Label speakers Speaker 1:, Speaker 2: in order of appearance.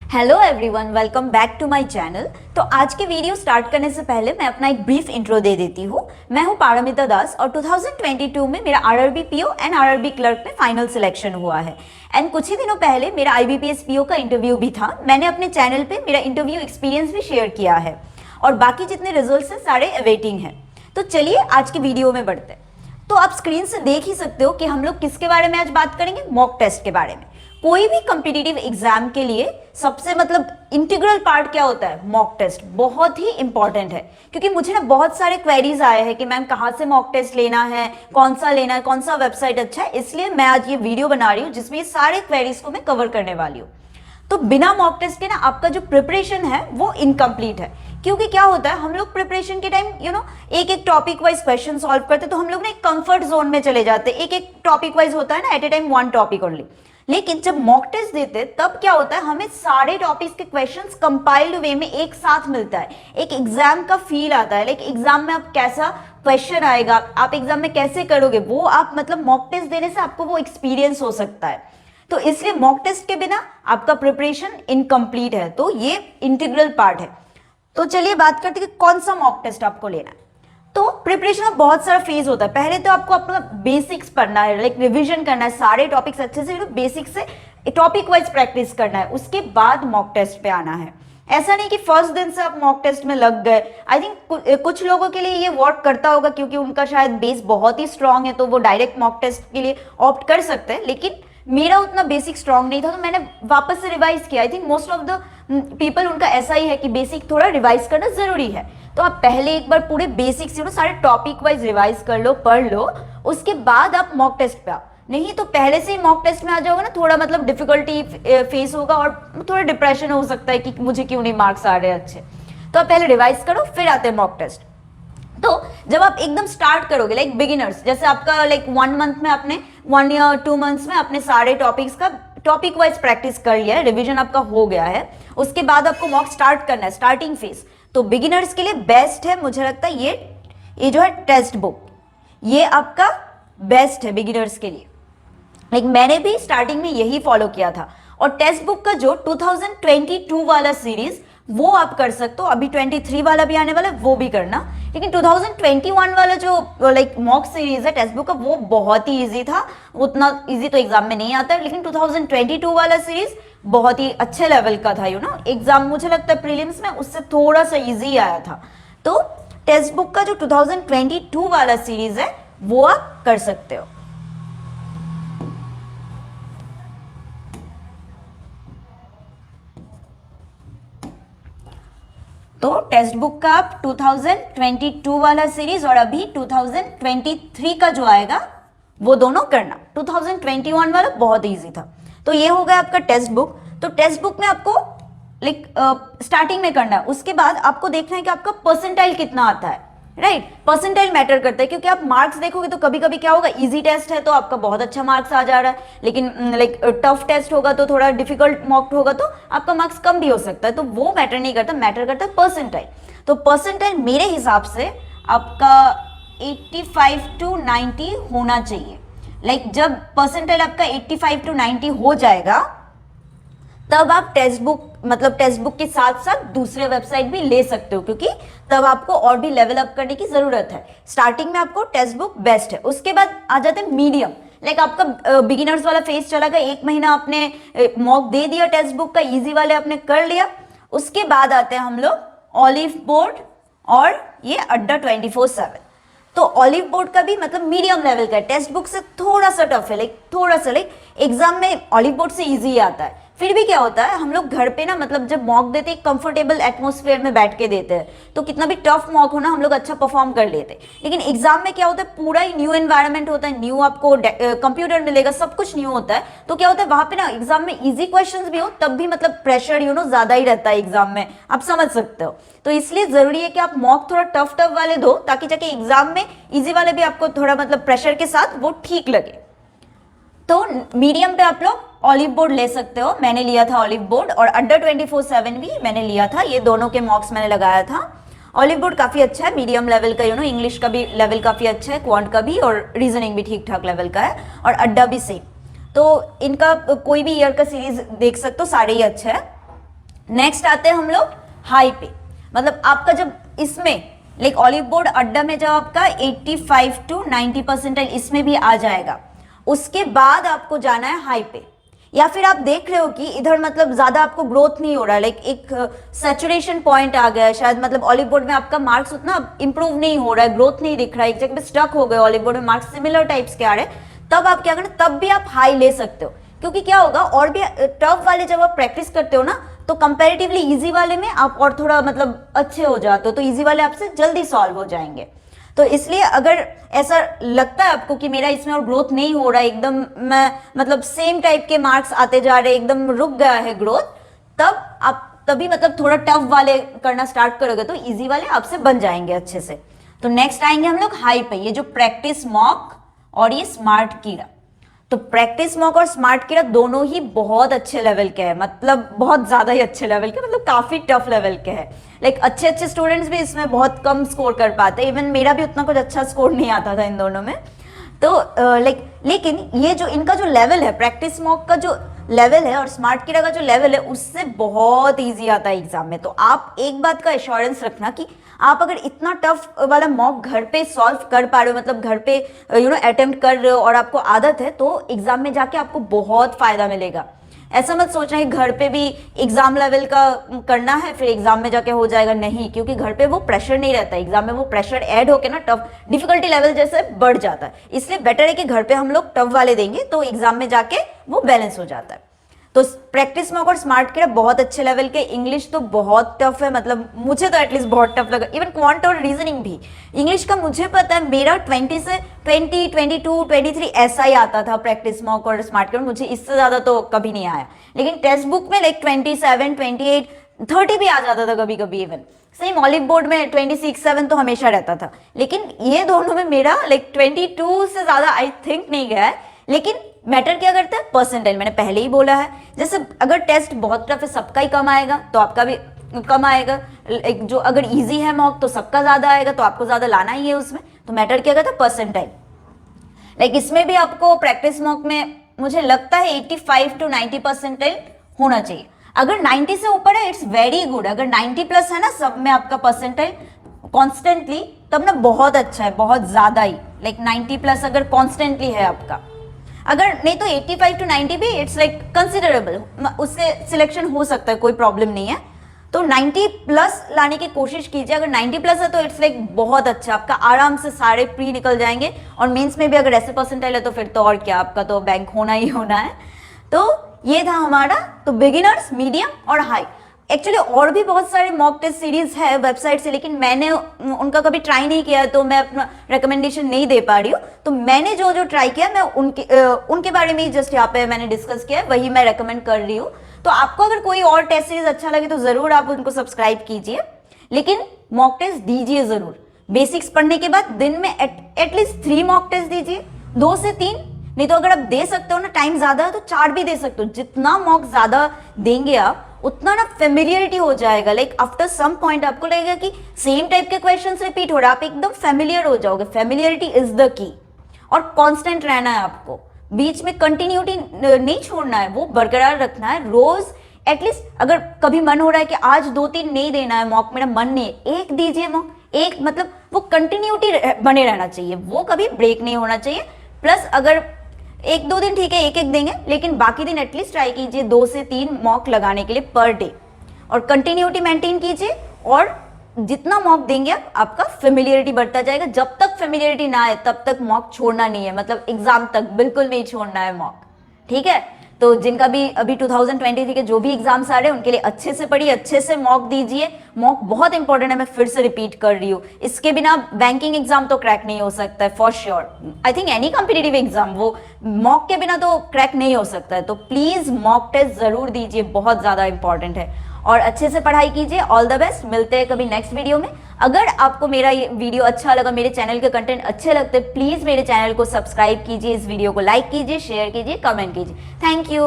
Speaker 1: Hello everyone, welcome back to my channel. तो आज के वीडियो स्टार्ट करने से पहले मैं अपना एक ब्रीफ इंट्रो दे देती हूँ। मैं हूँ पारमिता दास और 2022 में मेरा RRB PO and RRB clerk में फाइनल सिलेक्शन हुआ है। एंड कुछ ही दिनों पहले मेरा आईबीपीएस पीओ का इंटरव्यू भी था। मैंने अपने चैनल पे मेरा इंटरव्यू एक्सपीरियंस भी शेयर किया है और बाकी जितने रिजल्ट हैं सारे अवेटिंग हैं। तो चलिए आज की वीडियो में बढ़ते हैं। तो आप स्क्रीन से देख ही सकते हो कि हम लोग किसके बारे में आज बात करेंगे, मॉक टेस्ट के बारे में। कोई भी कॉम्पिटिटिव एग्जाम के लिए सबसे इंटीग्रल पार्ट क्या होता है, मॉक टेस्ट बहुत ही इंपॉर्टेंट है। क्योंकि मुझे ना बहुत सारे क्वेरीज आए हैं कि मैम कहाँ से मॉक टेस्ट लेना है, कौन सा वेबसाइट अच्छा है। इसलिए मैं आज ये वीडियो बना रही हूँ जिसमें ये सारे क्वेरीज को मैं कवर करने वाली हूँ। तो बिना मॉक टेस्ट के ना आपका जो प्रिपरेशन है वो इनकम्प्लीट है। क्योंकि क्या होता है, हम लोग प्रिपरेशन के टाइम एक एक टॉपिक वाइज क्वेश्चन सॉल्व करते, तो हम लोग ना एक कंफर्ट जोन में चले जाते। एक एक टॉपिक वाइज होता है ना, at a time one topic only. लेकिन जब मॉक टेस्ट देते तब क्या होता है, हमें सारे टॉपिक्स के क्वेश्चंस कंपाइल्ड वे में एक साथ मिलता है। एक एग्जाम का फील आता है। लाइक एग्जाम में आप कैसा क्वेश्चन आएगा, आप एग्जाम में कैसे करोगे, वो आप मॉक टेस्ट देने से आपको वो एक्सपीरियंस हो सकता है। तो इसलिए मॉक टेस्ट के बिना आपका प्रिपरेशन इनकम्प्लीट है। तो ये इंटीग्रल पार्ट है। तो चलिए बात करते हैं कि कौन सा मॉक टेस्ट आपको लेना है। तो प्रिपरेशन में बहुत सारा फेज होता है। पहले तो आपको अपना बेसिक्स पढ़ना है, लाइक रिवीजन करना है, सारे टॉपिक्स अच्छे से बेसिक से टॉपिक वाइज प्रैक्टिस करना है। उसके बाद मॉक टेस्ट पे आना है। ऐसा नहीं कि फर्स्ट दिन से आप मॉक टेस्ट में लग गए। आई थिंक कुछ लोगों के लिए ये वर्क करता होगा क्योंकि उनका शायद बेस बहुत ही स्ट्रांग है, तो वो डायरेक्ट मॉक टेस्ट के लिए ऑप्ट कर सकते हैं। लेकिन मेरा उतना बेसिक स्ट्रांग नहीं था, तो मैंने वापस से रिवाइज किया। I think most of the people उनका ऐसा ही है कि बेसिक थोड़ा रिवाइज करना जरूरी है। तो आप पहले एक बार पूरे बेसिक्स सारे टॉपिक वाइज रिवाइज कर लो, पढ़ लो, उसके बाद आप मॉक टेस्ट पे आओ। नहीं तो पहले से ही मॉक टेस्ट में आ जाओगे ना, थोड़ा डिफिकल्टी फेस होगा और थोड़ा डिप्रेशन हो सकता है कि मुझे क्यों नहीं मार्क्स आ रहे अच्छे। तो आप पहले रिवाइज करो, फिर आते हैं मॉक टेस्ट। तो जब आप एकदम स्टार्ट करोगे, लाइक बिगिनर्स, जैसे आपका लाइक 1 मंथ में आपने 1 या 2 मंथ्स में अपने सारे टॉपिक्स का टॉपिक वाइज प्रैक्टिस कर लिया है, रिवीजन आपका हो गया है, उसके बाद आपको मॉक स्टार्ट करना है, स्टार्टिंग फेज। तो बिगिनर्स के लिए बेस्ट है, मुझे लगता है ये जो है टेक्स्ट बुक, ये आपका बेस्ट है बिगिनर्स के लिए। लाइक मैंने भी स्टार्टिंग में यही फॉलो किया था। और टेक्स्ट बुक का जो 2022 वाला सीरीज वो आप कर सकते हो। अभी 23 वाला भी आने वाला है, वो भी करना। लेकिन 2021 वाला जो लाइक मॉक सीरीज है टेक्स्ट बुक का, वो बहुत ही इजी था। उतना इजी तो एग्जाम में नहीं आता है, लेकिन 2022 वाला सीरीज बहुत ही अच्छे लेवल का था। एग्जाम मुझे लगता है प्रीलिम्स में उससे थोड़ा सा इजी आया था। तो टेक्स्ट बुक का जो 2022 वाला सीरीज है वो आप कर सकते हो। तो टेक्स्ट बुक का आप 2022 वाला सीरीज और अभी 2023 का जो आएगा वो दोनों करना। 2021 वाला बहुत इजी था। तो ये हो गया आपका टेक्स्ट बुक। तो टेक्स्ट बुक में आपको लाइक स्टार्टिंग में करना है। उसके बाद आपको देखना है कि आपका परसेंटाइल कितना आता है। राइट, परसेंटाइल मैटर करता है, क्योंकि आप मार्क्स देखोगे तो कभी कभी क्या होगा, इजी टेस्ट है तो आपका बहुत अच्छा मार्क्स आ जा रहा है, लेकिन लाइक टफ टेस्ट होगा तो थोड़ा डिफिकल्ट मॉक होगा तो आपका मार्क्स कम भी हो सकता है। तो वो मैटर नहीं करता, मैटर करता है परसेंटाइल। तो परसेंटाइल मेरे हिसाब से आपका 85 to 90 होना चाहिए। लाइक जब परसेंटाइल आपका 85 to 90 हो जाएगा तब आप टेक्स्ट बुक के साथ साथ दूसरे वेबसाइट भी ले सकते हो, क्योंकि तब आपको और भी लेवल अप करने की जरूरत है। स्टार्टिंग में आपको टेक्स्ट बुक बेस्ट है। उसके बाद आ जाते हैं मीडियम। लाइक आपका बिगिनर्स वाला फेज चला गया, 1 महीना आपने मॉक दे दिया टेक्स्ट बुक का, इजी वाले आपने कर लिया। उसके बाद आते हैं हम लोग ऑलिव बोर्ड और ये अड्डा 24/7। तो ऑलिव बोर्ड का भी मीडियम लेवल का है, टेक्स्ट बुक से थोड़ा सा टफ है, थोड़ा सा एग्जाम में ऑलिव बोर्ड से इजी आता है। फिर भी क्या होता है, हम लोग घर पे ना जब मॉक देते हैं कंफर्टेबल एटमॉस्फेयर में बैठ के देते हैं, तो कितना भी टफ मॉक हो ना हम लोग अच्छा परफॉर्म कर लेते हैं। लेकिन एग्जाम में क्या होता है, पूरा ही न्यू एनवायरनमेंट होता है, न्यू आपको कंप्यूटर मिलेगा, सब कुछ न्यू होता है। तो क्या होता है वहां पे ना एग्जाम में इजी क्वेश्चंस भी हो तब भी प्रेशर ज्यादा ही रहता है एग्जाम में, आप समझ सकते हो। तो इसलिए जरूरी है कि आप मॉक थोड़ा टफ वाले दो, ताकि जाके एग्जाम में इजी वाले भी आपको थोड़ा प्रेशर के साथ वो ठीक लगे। तो मीडियम पे आप लोग ऑलिव बोर्ड ले सकते हो। मैंने लिया था ऑलिव बोर्ड, और अड्डा 24/7 भी मैंने लिया था। ये दोनों के मॉक्स मैंने लगाया था। ऑलिव बोर्ड काफी अच्छा है, मीडियम लेवल का, इंग्लिश का भी लेवल काफी अच्छा है, क्वांट का भी, और रीजनिंग भी ठीक ठाक लेवल का है, और अड्डा भी सेम। तो इनका कोई भी ईयर का सीरीज देख सकते हो, सारे ही अच्छा है। नेक्स्ट आते हैं हम लोग हाई पे, मतलब आपका जब इसमें लाइक ऑलिव बोर्ड अड्डा में जब आपका 85 टू 90 परसेंटाइल इसमें भी आ जाएगा, उसके बाद आपको जाना है हाई पे। या फिर आप देख रहे हो कि इधर मतलब ज्यादा आपको ग्रोथ नहीं हो रहा है, लाइक एक सैचुरेशन पॉइंट आ गया है शायद, मतलब ऑलिव बोर्ड में आपका मार्क्स उतना इंप्रूव नहीं हो रहा है, ग्रोथ नहीं दिख रहा है, एक जगह पे स्टक हो गए ऑलिव बोर्ड में, मार्क्स सिमिलर टाइप्स के आ रहे हैं, तब आप क्या करना, तब भी आप हाई ले सकते हो। क्योंकि क्या होगा, और भी टफ वाले जब आप प्रैक्टिस करते हो ना, तो कंपैरेटिवली इजी वाले में आप और थोड़ा मतलब अच्छे हो जाते हो, तो इजी वाले आपसे जल्दी सॉल्व हो जाएंगे। तो इसलिए अगर ऐसा लगता है आपको कि मेरा इसमें और ग्रोथ नहीं हो रहा है, एकदम मैं मतलब सेम टाइप के मार्क्स आते जा रहे हैं, एकदम रुक गया है ग्रोथ, तब आप तभी मतलब थोड़ा टफ वाले करना स्टार्ट करोगे तो इजी वाले आपसे बन जाएंगे अच्छे से। तो नेक्स्ट आएंगे हम लोग हाई पे, ये जो प्रैक्टिस मॉक और ये स्मार्ट कीड़ा। तो प्रैक्टिस मॉक और स्मार्ट कीड़ा दोनों ही बहुत अच्छे लेवल के हैं, मतलब बहुत ज्यादा ही अच्छे लेवल के, मतलब काफी टफ लेवल के हैं। लाइक अच्छे अच्छे स्टूडेंट्स भी इसमें बहुत कम स्कोर कर पाते हैं, इवन मेरा भी उतना कुछ अच्छा स्कोर नहीं आता था इन दोनों में। तो लेकिन ये जो इनका जो लेवल है, प्रैक्टिस मॉक का जो लेवल है और स्मार्ट कीड़ा का जो लेवल है, उससे बहुत ईजी आता है एग्जाम में। तो आप एक बात का एश्योरेंस रखना कि आप अगर इतना टफ वाला मॉक घर पे सॉल्व कर पा रहे हो, मतलब घर पे अटेम्प्ट कर रहे हो और आपको आदत है, तो एग्जाम में जाके आपको बहुत फायदा मिलेगा। ऐसा मत सोचना कि घर पे भी एग्जाम लेवल का करना है फिर एग्जाम में जाके हो जाएगा, नहीं, क्योंकि घर पे वो प्रेशर नहीं रहता, एग्जाम में वो प्रेशर ऐड होके ना टफ डिफिकल्टी लेवल जैसे बढ़ जाता है। इसलिए बेटर है कि घर पे हम लोग टफ वाले देंगे तो एग्जाम में जाके वो बैलेंस हो जाता है। तो प्रैक्टिस मॉक और स्मार्ट कीड़ा बहुत अच्छे लेवल के। इंग्लिश तो बहुत टफ है, मतलब मुझे तो एटलीस्ट बहुत टफ लगा, इवन क्वांट और रीजनिंग भी। इंग्लिश का मुझे पता है मेरा 20 से 20, 22, 23 ऐसा ही आता था प्रैक्टिस मॉक और स्मार्ट कीड़ा, मुझे इससे ज्यादा तो कभी नहीं आया। लेकिन टेक्स्ट बुक में लाइक 27, 28, 30 भी आ जाता था कभी कभी, इवन सेम ऑलिव बोर्ड में 26, 7 तो हमेशा रहता था। लेकिन ये दोनों में मेरा लाइक 22 से ज्यादा आई थिंक नहीं गया है। लेकिन मैटर क्या करता है, परसेंटाइल, मैंने पहले ही बोला है। जैसे अगर टेस्ट बहुत टफ है सबका ही कम आएगा तो आपका भी कम आएगा, एक जो अगर इजी है मॉक तो सबका ज्यादा आएगा, तो आपको ज्यादा लाना ही है उसमें। तो मैटर क्या करता है, परसेंटाइल। लाइक इसमें भी आपको प्रैक्टिस मॉक में मुझे लगता है 85 टू 90 परसेंटाइल होना चाहिए। अगर 90 से ऊपर है इट्स वेरी गुड, अगर 90 प्लस है ना सब में आपका परसेंटाइल कॉन्स्टेंटली, तब ना बहुत अच्छा है, बहुत ज्यादा ही। लाइक 90 प्लस अगर कॉन्स्टेंटली है आपका, अगर नहीं तो 85 टू 90 भी इट्स लाइक कंसिडरेबल, उससे सिलेक्शन हो सकता है, कोई प्रॉब्लम नहीं है। तो 90 प्लस लाने की कोशिश कीजिए। अगर 90 प्लस है तो इट्स लाइक बहुत अच्छा, आपका आराम से सारे प्री निकल जाएंगे। और मेंस में भी अगर ऐसे परसेंटाइल है तो फिर तो और क्या, आपका तो बैंक होना ही होना है। तो ये था हमारा तो बिगिनर्स, मीडियम और हाई। एक्चुअली और भी बहुत सारे मॉक टेस्ट सीरीज है वेबसाइट से, लेकिन मैंने उनका कभी ट्राई नहीं किया है तो मैं अपना रिकमेंडेशन नहीं दे पा रही हूँ। तो मैंने जो जो ट्राई किया मैं उनके बारे में ही जस्ट यहाँ पे मैंने डिस्कस किया है, वही मैं रेकमेंड कर रही हूँ। तो आपको अगर कोई और टेस्ट सीरीज अच्छा लगे तो जरूर आप उनको सब्सक्राइब कीजिए, लेकिन मॉक टेस्ट दीजिए जरूर। बेसिक्स पढ़ने के बाद दिन में एटलीस्ट 3 मॉक टेस्ट दीजिए, 2 से 3, नहीं तो अगर आप दे सकते हो ना, टाइम ज्यादा है तो 4 भी दे सकते हो। जितना मॉक ज्यादा देंगे आप उतना ना फेमिलियरिटी हो जाएगा। लाइक आफ्टर सम पॉइंट आपको लगेगा कि सेम टाइप के क्वेश्चंस रिपीट हो रहा है, आप एकदम फेमिलियर हो जाओगे। Familiarity is the key. और कांस्टेंट रहना है आपको, बीच में कंटिन्यूटी नहीं छोड़ना है, वो बरकरार रखना है। रोज एटलीस्ट अगर कभी मन हो रहा है कि आज 2-3 नहीं देना है मॉक, मेरा मन नहीं है, 1 दीजिए मॉक, एक मतलब वो कंटिन्यूटी बने रहना चाहिए, वो कभी ब्रेक नहीं होना चाहिए। प्लस अगर 1-2 दिन ठीक है 1-1 देंगे, लेकिन बाकी दिन एटलीस्ट ट्राई कीजिए 2 से 3 मॉक लगाने के लिए पर डे, और कंटिन्यूटी मेंटेन कीजिए। और जितना मॉक देंगे आपका फेमिलियरिटी बढ़ता जाएगा। जब तक फेमिलियरिटी ना आए तब तक मॉक छोड़ना नहीं है, मतलब एग्जाम तक बिल्कुल नहीं छोड़ना है मॉक, ठीक है। तो जिनका भी अभी 2023 के जो भी एग्जाम्स आ रहे हैं उनके लिए अच्छे से पढ़िए, अच्छे से मॉक दीजिए। मॉक बहुत इंपॉर्टेंट है, मैं फिर से रिपीट कर रही हूँ। इसके बिना बैंकिंग एग्जाम तो क्रैक नहीं हो सकता है for sure. I think any competitive exam वो मॉक के बिना तो क्रैक नहीं हो सकता है। तो प्लीज मॉक टेस्ट जरूर दीजिए, बहुत ज्यादा इंपॉर्टेंट है। और अच्छे से पढ़ाई कीजिए। ऑल द बेस्ट, मिलते हैं कभी नेक्स्ट वीडियो में। अगर आपको मेरा ये वीडियो अच्छा लगा, मेरे चैनल के कंटेंट अच्छे लगते, प्लीज मेरे चैनल को सब्सक्राइब कीजिए, इस वीडियो को लाइक कीजिए, शेयर कीजिए, कमेंट कीजिए। Thank you.